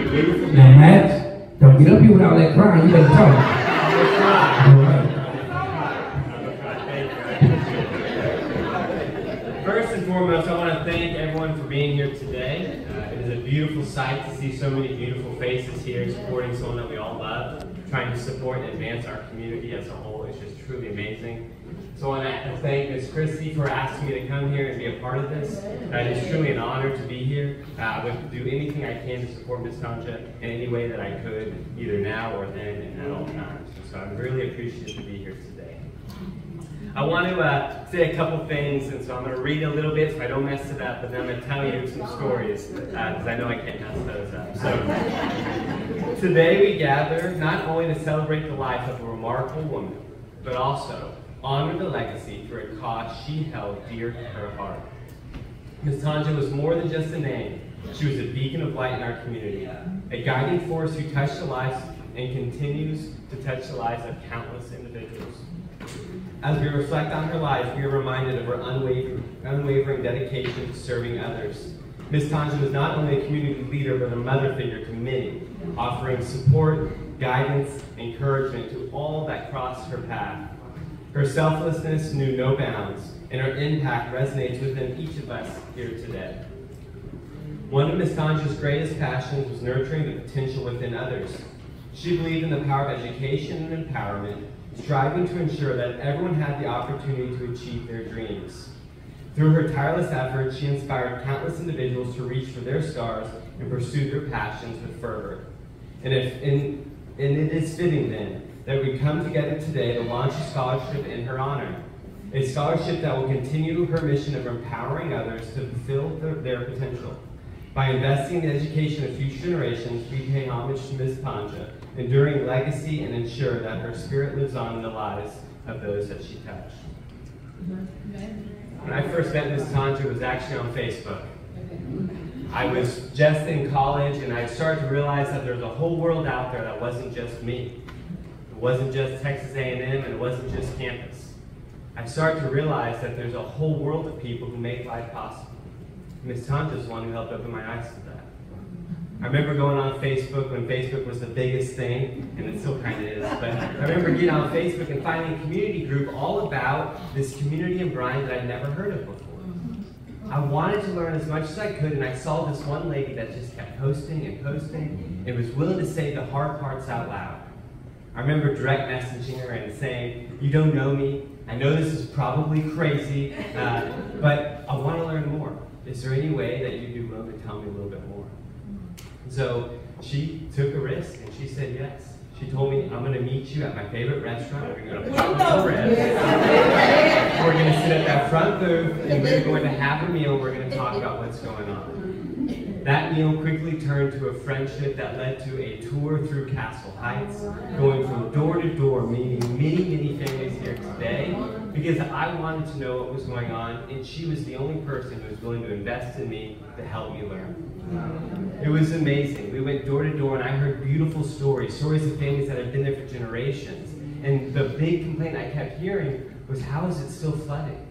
Now, Matt, don't get up here with all that crying. You better talk. All right. First and foremost, I want to thank everyone for being here today. It is a beautiful sight to see so many beautiful faces here supporting someone that we all love, trying to support and advance our community as a whole. It's just truly amazing. So I want to thank Ms. Christie for asking me to come here and be a part of this. It is truly an honor to be here. I would do anything I can to support Ms. Tonja in any way that I could, either now or then and at all times. So I'm really appreciative to be here today. I want to say a couple things, and so I'm going to read a little bit so I don't mess it up, and then I'm going to tell you some stories, because I know I can't mess those up. So today we gather not only to celebrate the life of a remarkable woman, but also honor the legacy through a cause she held dear to her heart. Ms. Tonja was more than just a name. She was a beacon of light in our community, a guiding force who touched the lives and continues to touch the lives of countless individuals. As we reflect on her life, we are reminded of her unwavering dedication to serving others. Ms. Tonja was not only a community leader, but a mother figure to many, offering support, guidance, encouragement to all that crossed her path. Her selflessness knew no bounds, and her impact resonates within each of us here today. One of Ms. Tonja's greatest passions was nurturing the potential within others. She believed in the power of education and empowerment, striving to ensure that everyone had the opportunity to achieve their dreams. Through her tireless efforts, she inspired countless individuals to reach for their stars and pursue their passions with fervor. And it is fitting then that we come together today to launch a scholarship in her honor. A scholarship that will continue her mission of empowering others to fulfill their potential. By investing in the education of future generations, we pay homage to Ms. Tonja, enduring legacy and ensure that her spirit lives on in the lives of those that she touched. When I first met Ms. Tonja, it was actually on Facebook. I was just in college, and I started to realize that there's a whole world out there that wasn't just me. It wasn't just Texas A&M, and it wasn't just campus. I started to realize that there's a whole world of people who make life possible. Ms. Tonja is the one who helped open my eyes to that. I remember going on Facebook when Facebook was the biggest thing, and it still kind of is, but I remember getting on Facebook and finding a community group all about this community in Bryan that I'd never heard of before. I wanted to learn as much as I could, and I saw this one lady that just kept posting and posting, and was willing to say the hard parts out loud. I remember direct messaging her and saying, "You don't know me, I know this is probably crazy, but I want to learn more. Is there any way that you'd be willing to tell me a little bit more?" So she took a risk and she said yes. She told me, "I'm going to meet you at my favorite restaurant. We're going to pop the ribs. We're going to sit at that front booth and we're going to have a meal. We're going to talk about what's going on." That meal quickly turned to a friendship that led to a tour through Castle Heights, going from door to door, meeting many, many families here today, because I wanted to know what was going on, and she was the only person who was willing to invest in me to help me learn. It was amazing. We went door to door, and I heard beautiful stories of families that have been there for generations. And the big complaint I kept hearing was, how is it still flooding?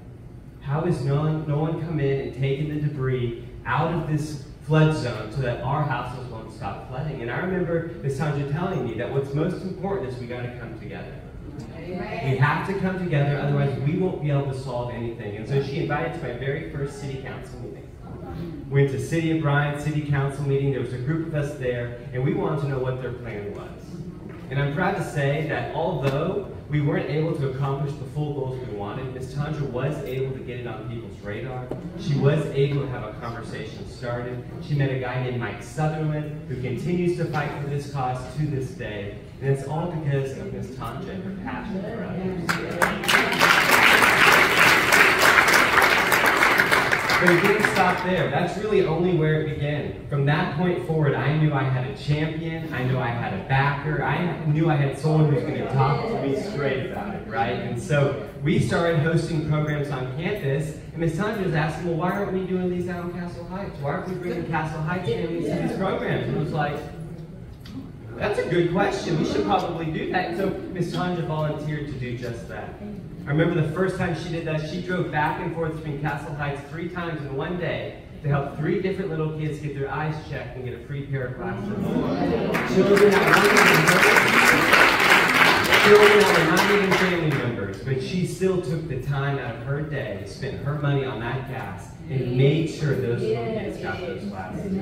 How has no one come in and taken the debris out of this flood zone so that our houses won't stop flooding? And I remember Ms. Tonja telling me that what's most important is we got to come together. We have to come together, otherwise we won't be able to solve anything. And so she invited to my very first city council meeting. We went to City of Bryan City Council meeting. There was a group of us there, and we wanted to know what their plan was. And I'm proud to say that although we weren't able to accomplish the full goals we wanted, Ms. Tonja was able to get it on people's radar. She was able to have a conversation started. She met a guy named Mike Sutherland, who continues to fight for this cause to this day. And it's all because of Ms. Tonja and her passion for others. But it didn't stop there. That's really only where it began. From that point forward, I knew I had a champion. I knew I had a backer. I knew I had someone who was going to talk to me straight about it, right? And so we started hosting programs on campus, and Ms. Tonja was asking, well, why aren't we doing these out in Castle Heights? Why aren't we bringing Castle Heights families to these programs? And it was like, that's a good question. We should probably do that. And so Ms. Tonja volunteered to do just that. I remember the first time she did that, she drove back and forth between Castle Heights 3 times in one day to help 3 different little kids get their eyes checked and get a free pair of glasses. Children that were not even family members, but she still took the time out of her day, spent her money on that gas, and made sure those little kids got those glasses.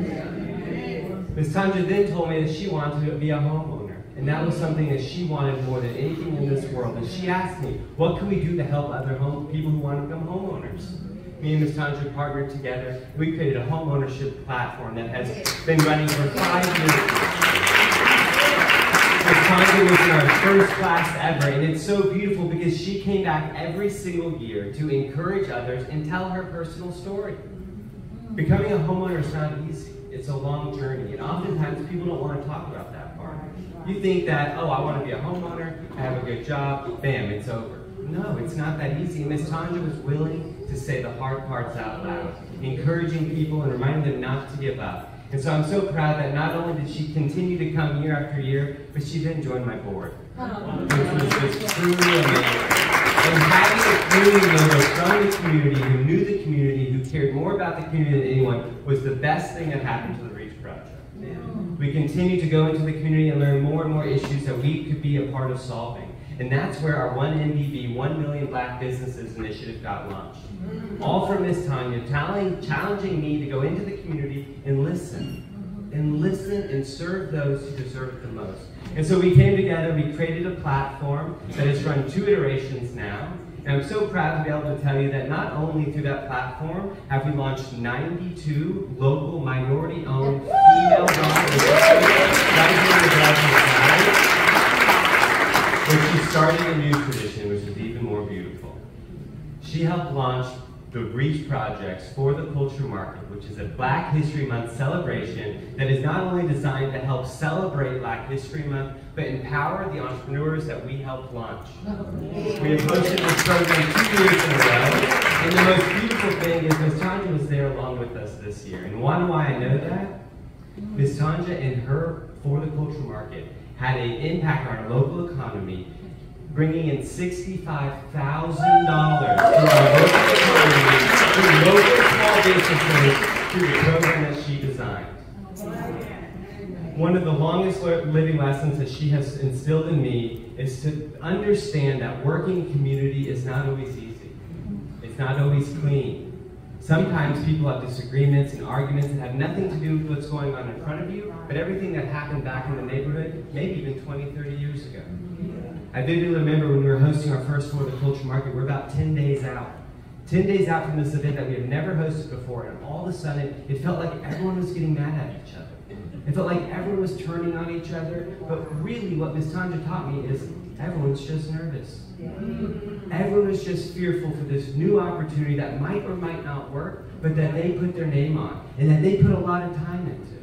Ms. Tonja then told me that she wanted to be a homeowner, and that was something that she wanted more than anything in this world. And she asked me, what can we do to help other people who want to become homeowners? Me and Ms. Tonja partnered together. We created a home ownership platform that has been running for 5 years. Ms. Tonja was in our first class ever, and it's so beautiful because she came back every single year to encourage others and tell her personal story. Becoming a homeowner is not easy. It's a long journey, and oftentimes people don't want to talk about that part. You think that, oh, I want to be a homeowner, I have a good job, bam, it's over. No, it's not that easy. And Ms. Tonja was willing to say the hard parts out loud, encouraging people and reminding them not to give up. And so I'm so proud that not only did she continue to come year after year, but she then joined my board, which was just truly amazing. And having a community member from the community, who knew the community, who cared more about the community than anyone, was the best thing that happened to the Reach Project. We continue to go into the community and learn more and more issues that we could be a part of solving. And that's where our 1MBB, 1 Million Black Businesses Initiative got launched. All from Ms. Tonja, challenging me to go into the community and listen and serve those who deserve it the most. And so we came together, we created a platform that has run 2 iterations now. And I'm so proud to be able to tell you that not only through that platform have we launched 92 local minority-owned female-run businesses right here in the Gerall side. But she started a new tradition, which is even more beautiful. She helped launch the Reach Projects for the Culture Market, which is a Black History Month celebration that is not only designed to help celebrate Black History Month, but empower the entrepreneurs that we helped launch. We have hosted this program 2 years in a row, and the most beautiful thing is Ms. Tonja was there along with us this year. And why I know that? Ms. Tonja and her For the Culture Market had an impact on our local economy, bringing in $65,000 to our local economy, to local small businesses, through the program that she designed. One of the longest living lessons that she has instilled in me is to understand that working community is not always easy. It's not always clean. Sometimes people have disagreements and arguments that have nothing to do with what's going on in front of you, but everything that happened back in the neighborhood, maybe even 20, 30 years ago. I vividly remember when we were hosting our first For the Culture Market, we're about 10 days out. 10 days out from this event that we had never hosted before, and all of a sudden, it felt like everyone was getting mad at each other. It felt like everyone was turning on each other, but really what Ms. Tonja taught me is everyone's just nervous. Everyone is just fearful for this new opportunity that might or might not work, but that they put their name on, and that they put a lot of time into.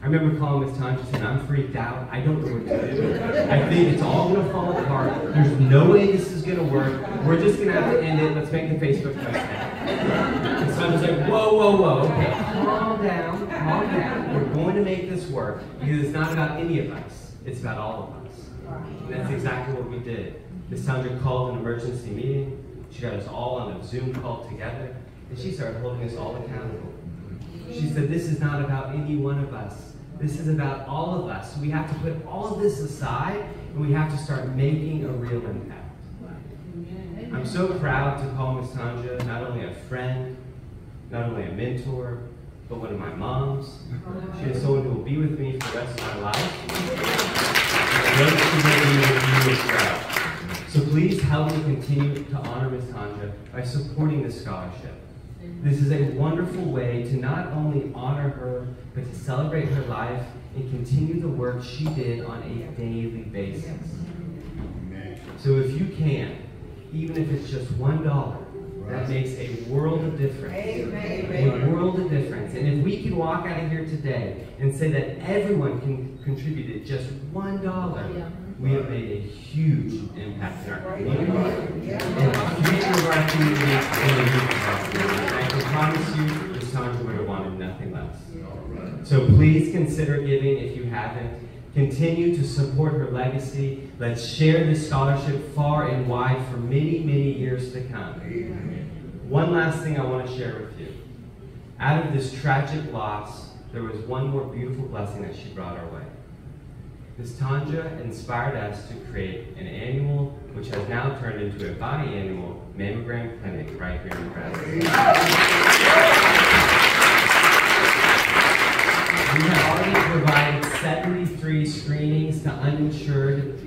I remember calling Ms. Tonja saying, I'm freaked out, I don't know what to do. I think it's all going to fall apart, there's no way this is going to work, we're just going to have to end it, let's make a Facebook post now. And so I was like, whoa, okay, calm down, we're going to make this work, because it's not about any of us, it's about all of us. And that's exactly what we did. Ms. Tonja called an emergency meeting, she got us all on a Zoom call together, and she started holding us all accountable. She said, this is not about any one of us. This is about all of us. We have to put all of this aside, and we have to start making a real impact. I'm so proud to call Ms. Tonja not only a friend, not only a mentor, but one of my moms. She is someone who will be with me for the rest of my life. And I know that she will be with you as well. So please help me continue to honor Ms. Tonja by supporting this scholarship. This is a wonderful way to not only honor her, but to celebrate her life and continue the work she did on a daily basis. So if you can, even if it's just $1, that makes a world of difference. A world of difference. And if we can walk out of here today and say that everyone can contribute just $1, we have made a huge impact in our community, and the future of our community, and the youth of our community. And I can promise you, Ms. Tonja would have wanted nothing less. So please consider giving if you haven't. Continue to support her legacy. Let's share this scholarship far and wide for many, many years to come. One last thing I want to share with you. out of this tragic loss, there was one more beautiful blessing that she brought our way. Ms. Tonja inspired us to create an annual, which has now turned into a biannual mammogram clinic right here in Nebraska. We have already provided 73 screenings to uninsured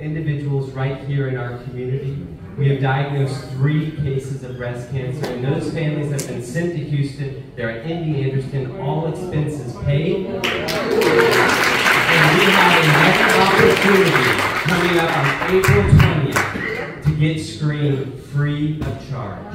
individuals right here in our community. We have diagnosed 3 cases of breast cancer, and those families have been sent to Houston. They're at Indy Anderson, all expenses paid. And we have another opportunity coming up on April 20th to get screened free of charge.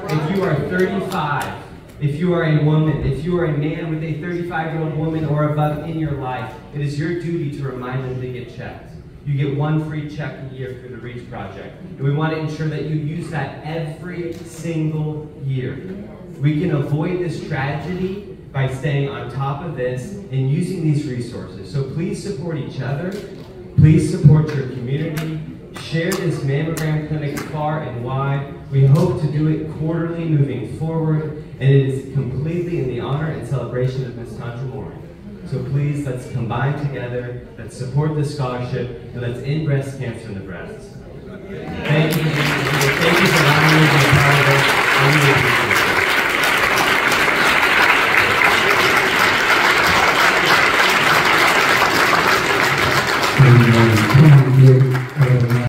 If you are 35, if you are a woman, if you are a man with a 35-year-old woman or above in your life, it is your duty to remind them to get checked. You get 1 free check a year through the REACH project. And we want to ensure that you use that every single year. We can avoid this tragedy by staying on top of this and using these resources. So please support each other. Please support your community. Share this mammogram clinic far and wide. We hope to do it quarterly moving forward, and it is completely in the honor and celebration of Ms. Tonja Moore. So please, let's combine together, let's support this scholarship, and let's end breast cancer in the breast. Thank you for allowing me to be a part of it.